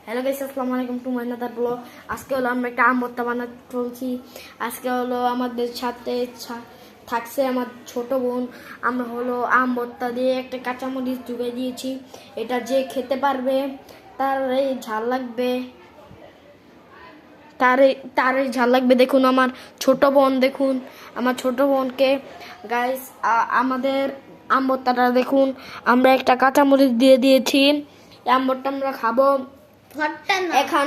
Hello guys, আসসালামু আলাইকুম to my another blog. আজকে হলো আমরা একটা আম ভর্তা বানাতে চলছি। আজকে হলো আমাদের সাথে থাকছে আমার ছোট বোন। আমরা হলো আম ভর্তা দিয়ে একটা কাঁচামরিচ ঢুকে দিয়েছি। এটা যে খেতে পারবে তার এই ঝাল লাগবে, তার এই ঝাল লাগবে। দেখুন আমার ছোট বোন, দেখুন আমার ছোট বোনকে। গাইস আমাদের আম ভর্তাটা দেখুন, আমরা একটা কাঁচামরিচ দিয়ে দিয়েছি। আম ভর্তা আমরা খাবো এখন,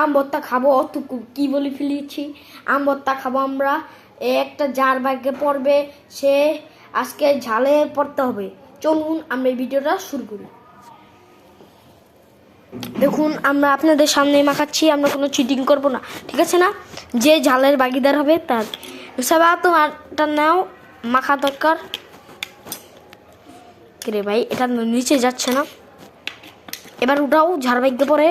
আম ভর্তা খাবো অতটুকু কি বলে ফেলেছি। আম ভর্তা খাবো আমরা। একটা যার ভাগ্যে পড়বে সে আজকে ঝালে পড়তে হবে। চলুন আমরা এই ভিডিওটা শুরু করি। দেখুন আমরা আপনাদের সামনে মাখাচ্ছি, আমরা কোনো চিটিং করব না, ঠিক আছে না? যে ঝালের ভাগিদার হবে তার সবা তোমারটা নাও মাখা দরকার। রে ভাই, এটা নিচে যাচ্ছে না, এবার উঠাও ঝাড় ভাগ্যে পড়ে।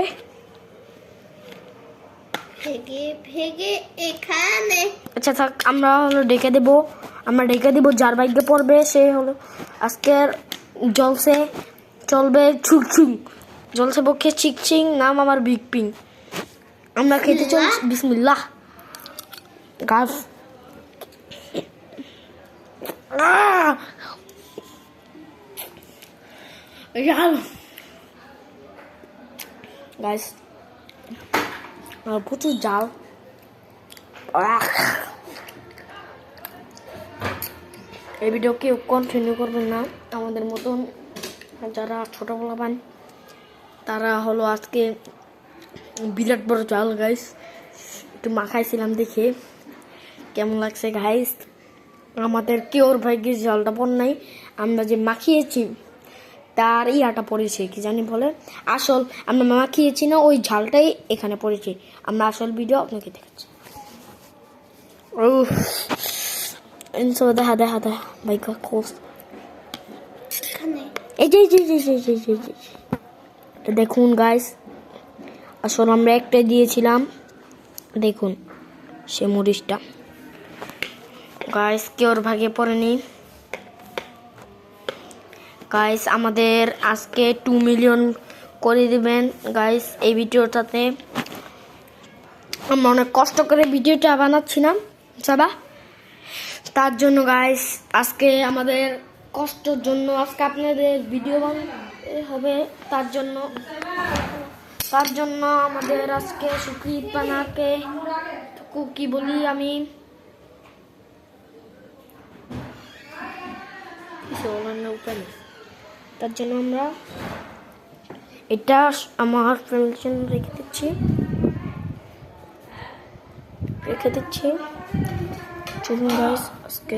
আচ্ছা থাক, আমরা হলো ডেকে দেবো, যার ভাগ্যে পড়বে সে হলো আজকের জলসে চলবে ছুকছুক, জলসে পক্ষে চিকচিং, নাম আমার বিগ পিং। আমরা খেতে চলছি, বিসমিল্লাহ। গাছ গাইস প্রচুর জাল। এই ভিডিও কেউ কন্টিনিউ করবেন না, আমাদের মতন যারা ছোটোবেলা পান তারা হলো আজকে বিরাট বড় জাল। গাইস একটু মাখাইছিলাম, দেখে কেমন লাগছে গাইস। আমাদের কেউর ভাগ্যে জলটা পড় নাই, আমরা যে মাখিয়েছি তার ইয়াটা পড়েছে, কি জানি বলে আসল আমরা মাখিয়েছি না, ওই ঝালটাই এখানে পড়েছে। আমরা আসল ভিডিও আপনাকে দেখাচ্ছি। দেখা ভাই দেখুন গাইস, আসলে আমরা একটা দিয়েছিলাম, দেখুন সে মরিচটা গাইস কেউর ভাগে পড়েনি। গাইস আমাদের আজকে 2 মিলিয়ন করে দিবেন গাইস এই ভিডিওটাতে। আমরা অনেক কষ্ট করে ভিডিওটা বানাচ্ছিলাম সবা, তার জন্য গাইস আজকে আমাদের কষ্টের জন্য আজকে আপনাদের ভিডিও বানাতে হবে। তার জন্য আমাদের আজকে শুক্রিত বানাকে কি বলি আমি, তার জন্য আমরা এটা আমার ফ্রেন্ডের জন্য রেখে দিচ্ছি। চলুন গাইস আজকে